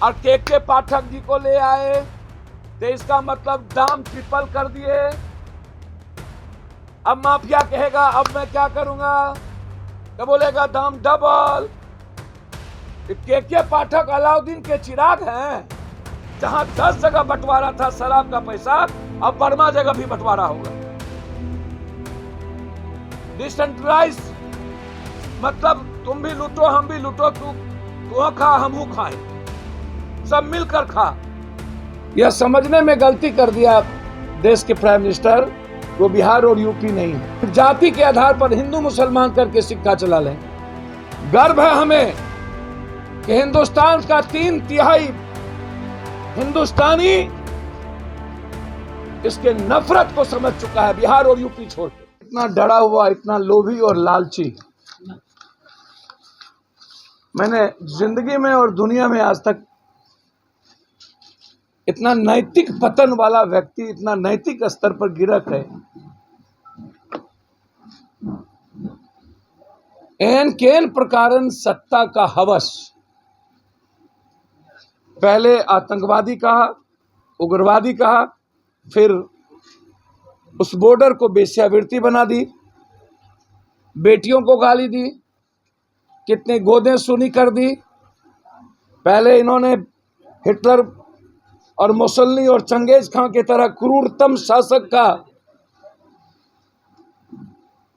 और के पाठक जी को ले आए तो इसका मतलब दाम ट्रिपल कर दिए। अब माफिया कहेगा अब मैं क्या करूंगा, तो बोलेगा दाम डबल। के पाठक अलाउद्दीन के चिराग हैं। जहां 10 जगह बंटवारा था शराब का पैसा, अब बर्मा जगह भी बंटवारा होगा। डिसेंट्रलाइज मतलब तुम भी लूटो हम भी लूटो, तू खा हम खाए, सब मिलकर खा। यह समझने में गलती कर दिया देश के प्राइम मिनिस्टर, वो बिहार और यूपी नहीं है। जाति के आधार पर हिंदू मुसलमान करके सिक्का चला लें। गर्व है हमें कि हिंदुस्तान का 3/3 हिंदुस्तानी इसके नफरत को समझ चुका है, बिहार और यूपी छोड़ के। इतना डरा हुआ, इतना लोभी और लालची मैंने जिंदगी में और दुनिया में आज तक इतना नैतिक पतन वाला व्यक्ति, इतना नैतिक स्तर पर गिरक है। एन केन प्रकारन सत्ता का हवस, पहले आतंकवादी कहा, उग्रवादी कहा, फिर उस बॉर्डर को वेश्यावृत्ति बना दी, बेटियों को गाली दी, कितने गोदें सुनी कर दी। पहले इन्होंने हिटलर और मुसोलिनी और चंगेज खां की तरह क्रूरतम शासक का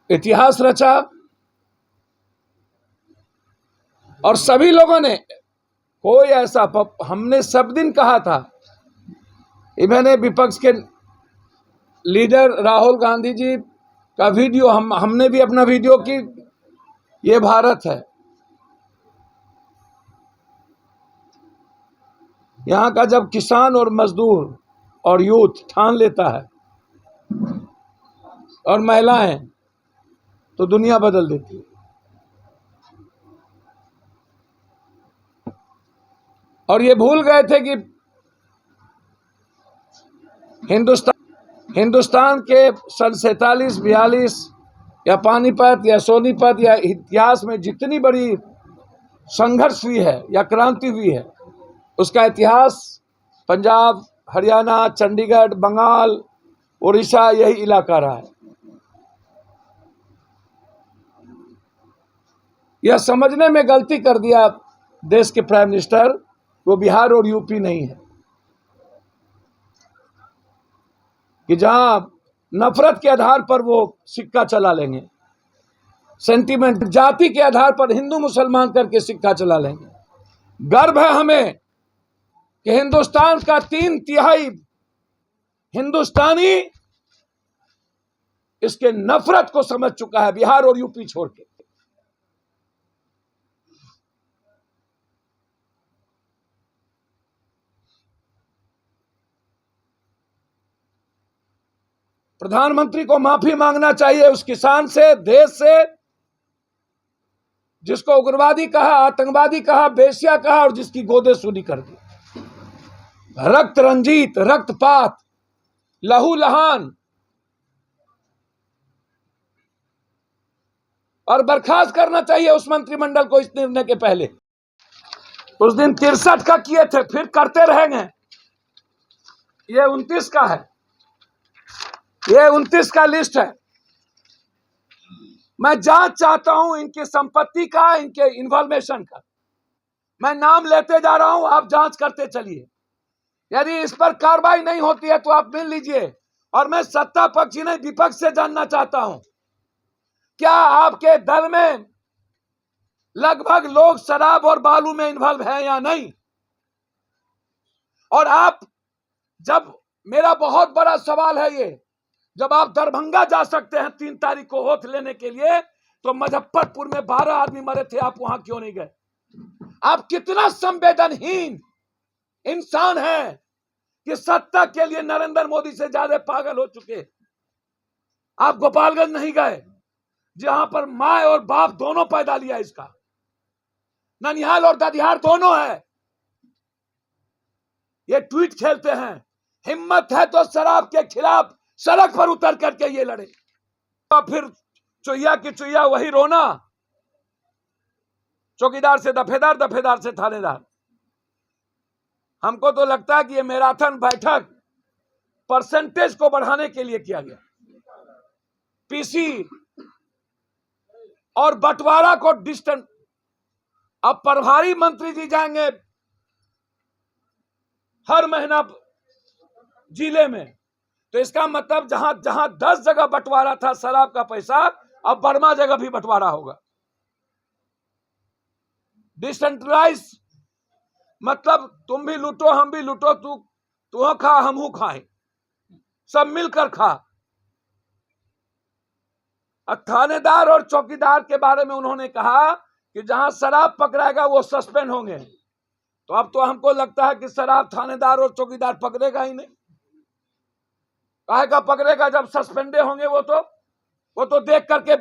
इतिहास रचा, और सभी लोगों ने कोई ऐसा, हमने सब दिन कहा था, मैंने विपक्ष के लीडर राहुल गांधी जी का वीडियो, हमने भी अपना वीडियो की, ये भारत है, यहाँ का जब किसान और मजदूर और यूथ ठान लेता है और महिलाएं, तो दुनिया बदल देती है। और ये भूल गए थे कि हिंदुस्तान के सन 47-42 या पानीपत या सोनीपत या इतिहास में जितनी बड़ी संघर्ष हुई है या क्रांति हुई है, उसका इतिहास पंजाब, हरियाणा, चंडीगढ़, बंगाल, उड़ीसा, यही इलाका रहा है। यह समझने में गलती कर दिया देश के प्राइम मिनिस्टर, वो बिहार और यूपी नहीं है, कि जहां नफरत के आधार पर वो सिक्का चला लेंगे, सेंटीमेंट, जाति के आधार पर हिंदू मुसलमान करके सिक्का चला लेंगे। गर्व है हमें कि हिंदुस्तान का 3/3 हिंदुस्तानी इसके नफरत को समझ चुका है, बिहार और यूपी छोड़ के। प्रधानमंत्री को माफी मांगना चाहिए उस किसान से, देश से, जिसको उग्रवादी कहा, आतंकवादी कहा, बेश्या कहा और जिसकी गोदे सुनी कर दी। रक्त रंजित, रक्तपात, लहू लहान, और बर्खास्त करना चाहिए उस मंत्रिमंडल को इस निर्णय के पहले। उस दिन 63 का किए थे, फिर करते रहेंगे। ये 29 का है, ये 29 का लिस्ट है। मैं जांच चाहता हूं इनकी संपत्ति का, इनके इन्फॉर्मेशन का। मैं नाम लेते जा रहा हूं, आप जांच करते चलिए। यदि इस पर कार्रवाई नहीं होती है तो आप मिल लीजिए। और मैं सत्ता पक्ष ही नहीं, विपक्ष से जानना चाहता हूं, क्या आपके दल में लगभग लोग शराब और बालू में इन्वॉल्व हैं या नहीं? और आप, जब, मेरा बहुत बड़ा सवाल है ये, जब आप दरभंगा जा सकते हैं 3 तारीख को वोट लेने के लिए, तो मुजफ्फरपुर में 12 आदमी मरे थे, आप वहां क्यों नहीं गए? आप कितना संवेदनहीन इंसान हैं कि सत्ता के लिए नरेंद्र मोदी से ज्यादा पागल हो चुके। आप गोपालगंज नहीं गए, जहां पर माँ और बाप दोनों पैदा लिया इसका, ननिहाल और ददिहार दोनों है। ये ट्वीट खेलते हैं, हिम्मत है तो शराब के खिलाफ सड़क पर उतर करके ये लड़े। तो फिर चुईया की चुईया वही रोना, चौकीदार से दफेदार, दफेदार से थानेदार। हमको तो लगता है कि ये मैराथन बैठक परसेंटेज को बढ़ाने के लिए किया गया। पीसी और बंटवारा को डिस्टेंस, अब प्रभारी मंत्री जी जाएंगे हर महीना जिले में, तो इसका मतलब जहां जहां 10 जगह बंटवारा था शराब का पैसा, अब बर्मा जगह भी बंटवारा होगा। डिसेंट्रलाइज मतलब तुम भी लूटो हम भी लूटो, तू खा हम खाए, सब मिलकर खा। थानेदार और चौकीदार के बारे में उन्होंने कहा कि जहां शराब पकड़ाएगा वो सस्पेंड होंगे। तो अब तो हमको लगता है कि शराब थानेदार और चौकीदार पकड़ेगा ही नहीं। काहे का पकड़ेगा जब सस्पेंडे होंगे वो तो देख करके,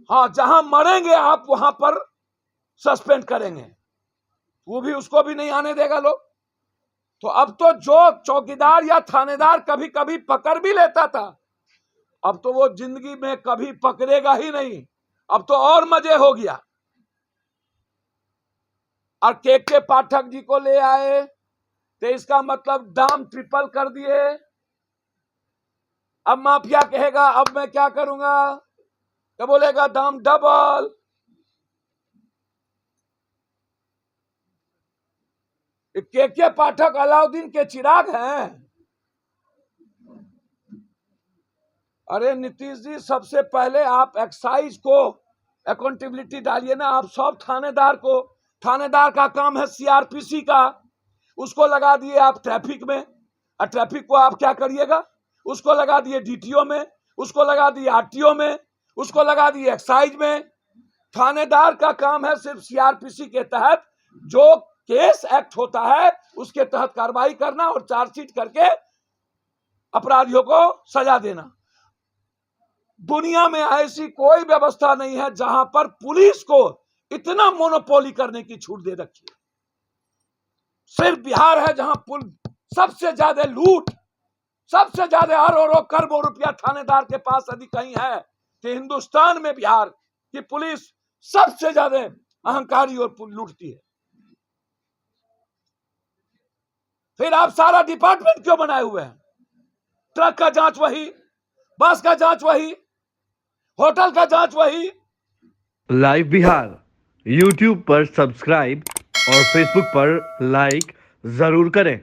हाँ जहां मरेंगे आप वहां पर सस्पेंड करेंगे, वो भी उसको भी नहीं आने देगा लोग। तो अब तो जो चौकीदार या थानेदार कभी कभी पकड़ भी लेता था, अब तो वो जिंदगी में कभी पकड़ेगा ही नहीं। अब तो और मजे हो गया। और के पाठक जी को ले आए तो इसका मतलब दाम ट्रिपल कर दिए। अब माफिया कहेगा अब मैं क्या करूंगा, तो बोलेगा दाम डबल। के पाठक अलाउद्दीन के चिराग हैं। अरे नीतीश जी, सबसे पहले आप एक्साइज को अकाउंटेबिलिटी डालिए ना। आप सब थानेदार का काम है सीआरपीसी का, उसको लगा दिए आप ट्रैफिक में, और ट्रैफिक को आप क्या करिएगा, उसको लगा दिए डीटीओ में, उसको लगा दिए आरटीओ में, उसको लगा दिए एक्साइज में। थानेदार का काम है सिर्फ सीआरपीसी के तहत जो केस एक्ट होता है उसके तहत कार्रवाई करना और चार्जशीट करके अपराधियों को सजा देना। दुनिया में ऐसी कोई व्यवस्था नहीं है जहां पर पुलिस को इतना मोनोपोली करने की छूट दे रखी है। सिर्फ बिहार है जहां सबसे ज्यादा लूट, सबसे ज्यादा अरबों करोड़ों रुपया थानेदार के पास यदि कहीं है कि हिंदुस्तान में बिहार की पुलिस सबसे ज्यादा अहंकारी और लूटती है। फिर आप सारा डिपार्टमेंट क्यों बनाए हुए हैं? ट्रक का जांच वही, बस का जांच वही, होटल का जांच वही। लाइव बिहार यूट्यूब पर सब्सक्राइब और फेसबुक पर लाइक जरूर करें।